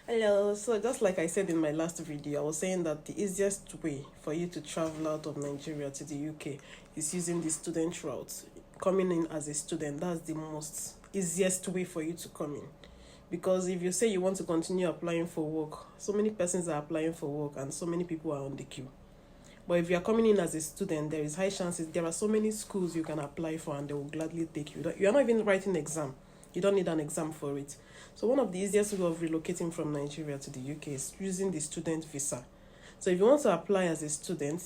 Hello, so just like I said in my last video, I was saying that the easiest way for you to travel out of Nigeria to the UK is using the student route. Coming in as a student, that's the most easiest way for you to come in. Because if you say you want to continue applying for work, so many persons are applying for work and so many people are on the queue. But if you are coming in as a student, there is high chances, there are so many schools you can apply for and they will gladly take you. You are not even writing exam. You don't need an exam for it. So one of the easiest way of relocating from Nigeria to the UK is using the student visa. So if you want to apply as a student,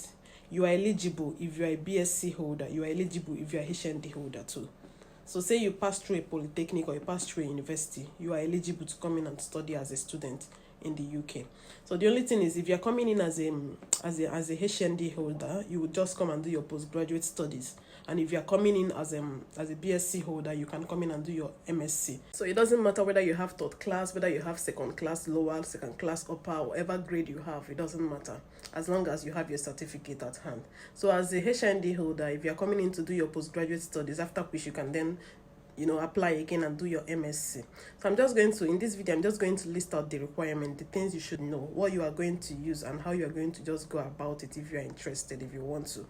you are eligible if you are a BSc holder, you are eligible if you are HND holder too. So say you pass through a polytechnic or you pass through a university, you are eligible to come in and study as a student in the UK. So the only thing is, if you're coming in as a HND holder, you would just come and do your postgraduate studies. And if you're coming in as a BSc holder, you can come in and do your MSc. So it doesn't matter whether you have third class, whether you have second class lower, second class upper, whatever grade you have, it doesn't matter, as long as you have your certificate at hand. So as a HND holder, if you're coming in to do your postgraduate studies, after which you can then apply again and do your MSc. So in this video, I'm just going to list out the requirement, the things you should know, what you are going to use and how you are going to just go about it if you are interested, if you want to.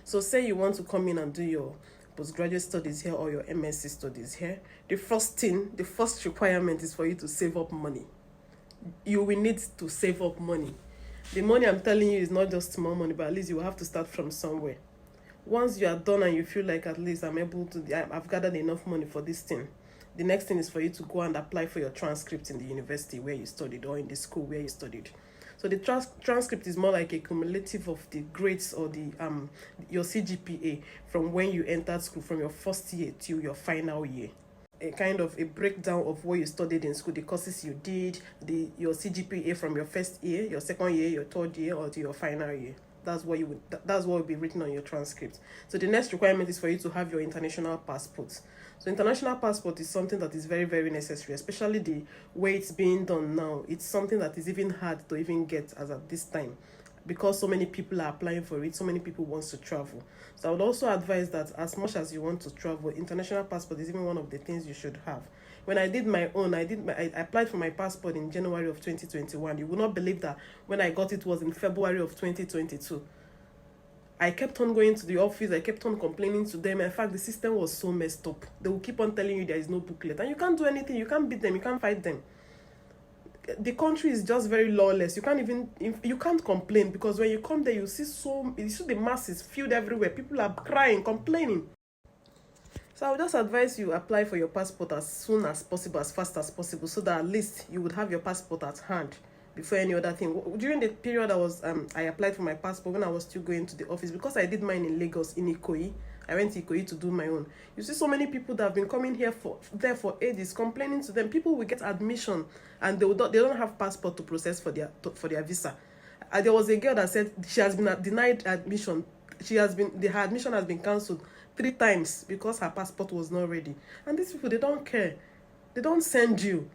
So say you want to come in and do your postgraduate studies here or your MSc studies here. The first requirement is for you to save up money. You will need to save up money. The money I'm telling you is not just small money, but at least you will have to start from somewhere. Once you are done and you feel like at least I've gathered enough money for this thing, the next thing is for you to go and apply for your transcript in the university where you studied or in the school where you studied. So the transcript is more like a cumulative of the grades or the your CGPA from when you entered school, from your first year till your final year. A kind of a breakdown of what you studied in school, the courses you did, your CGPA from your first year, your second year, your third year, or to your final year. That's what will be written on your transcript. So the next requirement is for you to have your international passport. So international passport is something that is very, very necessary, especially the way it's being done now. It's something that is even hard to even get as at this time, because so many people are applying for it, so many people want to travel. So I would also advise that as much as you want to travel, international passport is even one of the things you should have. When I did my own, I applied for my passport in January of 2021. You would not believe that when I got it was in February of 2022. I kept on going to the office, I kept on complaining to them. In fact, the system was so messed up. They will keep on telling you there is no booklet, and you can't do anything, you can't beat them, you can't fight them. The country is just very lawless. You can't complain, because when you come there, you see the masses filled everywhere. People are crying, complaining. So I would just advise you apply for your passport as soon as possible, as fast as possible, so that at least you would have your passport at hand before any other thing. During the period I applied for my passport, when I was still going to the office, because I did mine in Lagos, in Ikoyi. I went to Ikoyi to do my own. You see so many people that have been coming here for ages, complaining to them. People will get admission and they don't have passport to process for their visa. There was a girl that said she has been denied admission. Her admission has been cancelled 3 times because her passport was not ready. And these people, they don't care. They don't send you.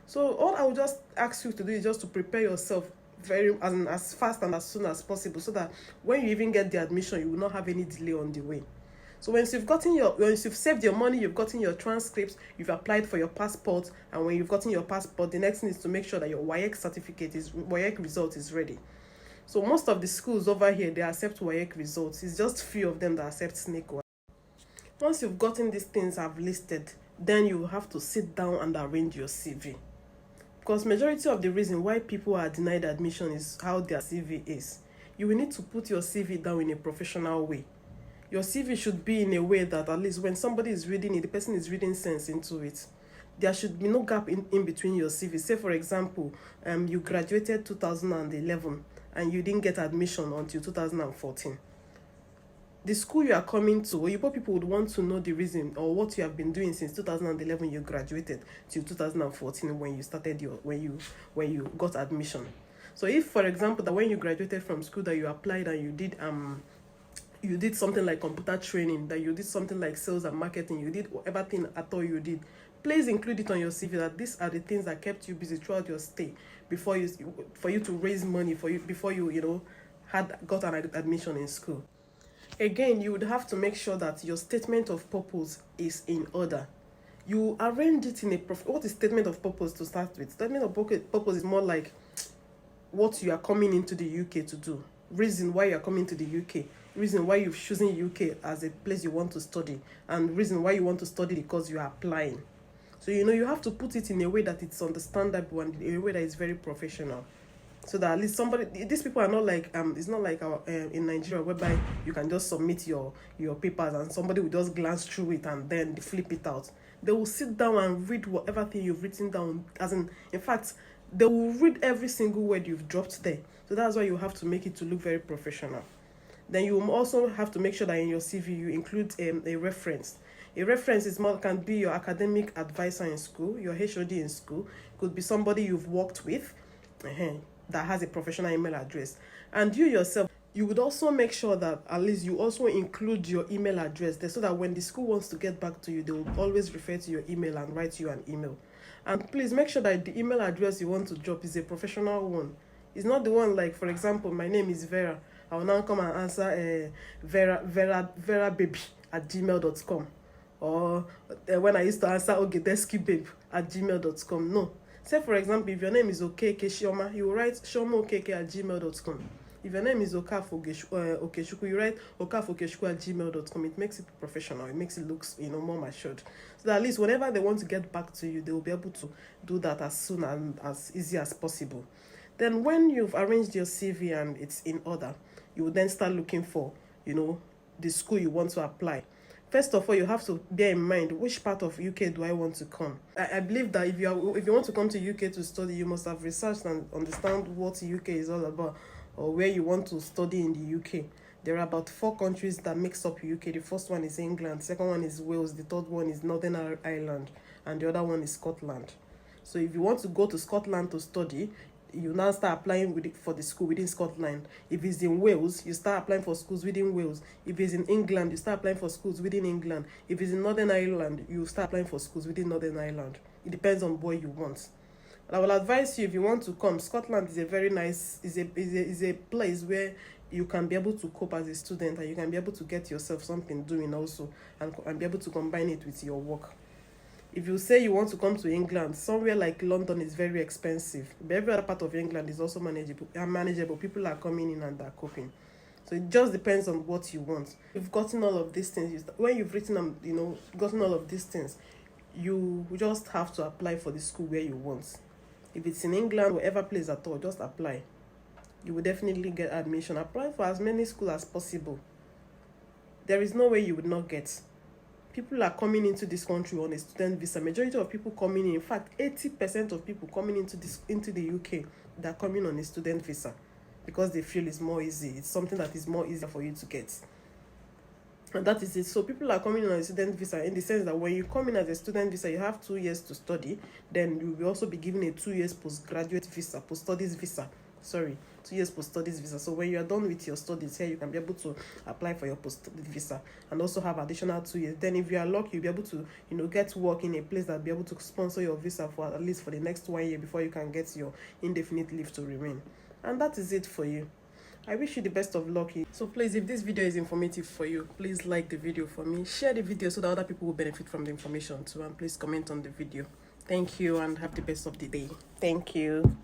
So all I would just ask you to do is just to prepare yourself as fast and as soon as possible, so that when you even get the admission, you will not have any delay on the way. So once you've saved your money, you've gotten your transcripts, you've applied for your passport, and when you've gotten your passport, the next thing is to make sure that your WAEC result is ready. So most of the schools over here, they accept WAEC results. It's just few of them that accept SNAC. Once you've gotten these things I've listed, then you have to sit down and arrange your CV. Because majority of the reason why people are denied admission is how their CV is. You will need to put your CV down in a professional way. Your CV should be in a way that at least when somebody is reading it, the person is reading sense into it. There should be no gap in between your CV. Say, for example, you graduated 2011 and you didn't get admission until 2014. The school you are coming to, Oyibo people would want to know the reason or what you have been doing since 2011 you graduated till 2014 when you started when you got admission. So if, for example, that when you graduated from school that you applied and you did something like computer training, that you did something like sales and marketing, you did whatever thing at all you did, please include it on your CV that these are the things that kept you busy throughout your stay for you to raise money before you got an admission in school. Again, you would have to make sure that your statement of purpose is in order. you arrange it in a what is statement of purpose to start with? Statement of purpose is more like what you are coming into the UK to do, reason why you are coming to the UK, reason why you've chosen UK as a place you want to study, and reason why you want to study because you are applying. So you have to put it in a way that it's understandable and in a way that is very professional, so that at least these people are not like it's not like our in Nigeria, whereby you can just submit your papers and somebody will just glance through it and then flip it out. They will sit down and read whatever thing you've written down, as in fact they will read every single word you've dropped there. So that's why you have to make it to look very professional. Then you also have to make sure that in your CV you include a reference. A reference can be your academic advisor in school, your HOD in school, could be somebody you've worked with that has a professional email address. And you yourself, you would also make sure that at least you also include your email address there, so that when the school wants to get back to you, they will always refer to your email and write you an email. And please make sure that the email address you want to drop is a professional one. It's not the one like, for example, my name is Vera. I will now come and answer verababy@gmail.com. Or when I used to answer ogedeskybabe@gmail.com. No. Say, for example, if your name is Okeke Shioma, you will write shomaokeke@gmail.com. If your name is Okafokeshuku, you write okafokeshuku@gmail.com. It makes it professional. It makes it look more matured. So that at least whenever they want to get back to you, they will be able to do that as soon and as easy as possible. Then when you've arranged your CV and it's in order, you will then start looking for, the school you want to apply. First of all, you have to bear in mind, which part of UK do I want to come? I believe that if you want to come to UK to study, you must have researched and understand what UK is all about, or where you want to study in the UK. There are about 4 countries that makes up UK. The first one is England, second one is Wales, the third one is Northern Ireland, and the other one is Scotland. So if you want to go to Scotland to study, you now start applying for the school within Scotland. If it's in Wales, you start applying for schools within Wales. If it's in England, you start applying for schools within England. If it's in Northern Ireland, you start applying for schools within Northern Ireland. It depends on what you want. And I will advise you, if you want to come, Scotland is a very nice, is a place where you can be able to cope as a student, and you can be able to get yourself something doing also, and be able to combine it with your work. If you say you want to come to England, somewhere like London is very expensive, but every other part of England is also manageable. People are coming in and they're coping. So it just depends on what you want. You've gotten all of these things. When you've written them, gotten all of these things, you just have to apply for the school where you want. If it's in England, whatever place at all, just apply. You will definitely get admission. Apply for as many schools as possible. There is no way you would not get. People are coming into this country on a student visa. Majority of people coming in fact, 80% of people coming into the UK, they're coming on a student visa because they feel it's more easy. It's something that is more easier for you to get. And that is it. So people are coming on a student visa in the sense that when you come in as a student visa, you have 2 years to study. Then you will also be given a 2 years postgraduate visa, post-studies visa. 2 years post-studies visa. So when you are done with your studies here, you can be able to apply for your post-studies visa and also have additional 2 years. Then if you are lucky, you'll be able to, get work in a place that will be able to sponsor your visa for at least for the next 1 year before you can get your indefinite leave to remain. And that is it for you. I wish you the best of luck. So please, if this video is informative for you, please like the video for me. Share the video so that other people will benefit from the information too. And please comment on the video. Thank you and have the best of the day. Thank you.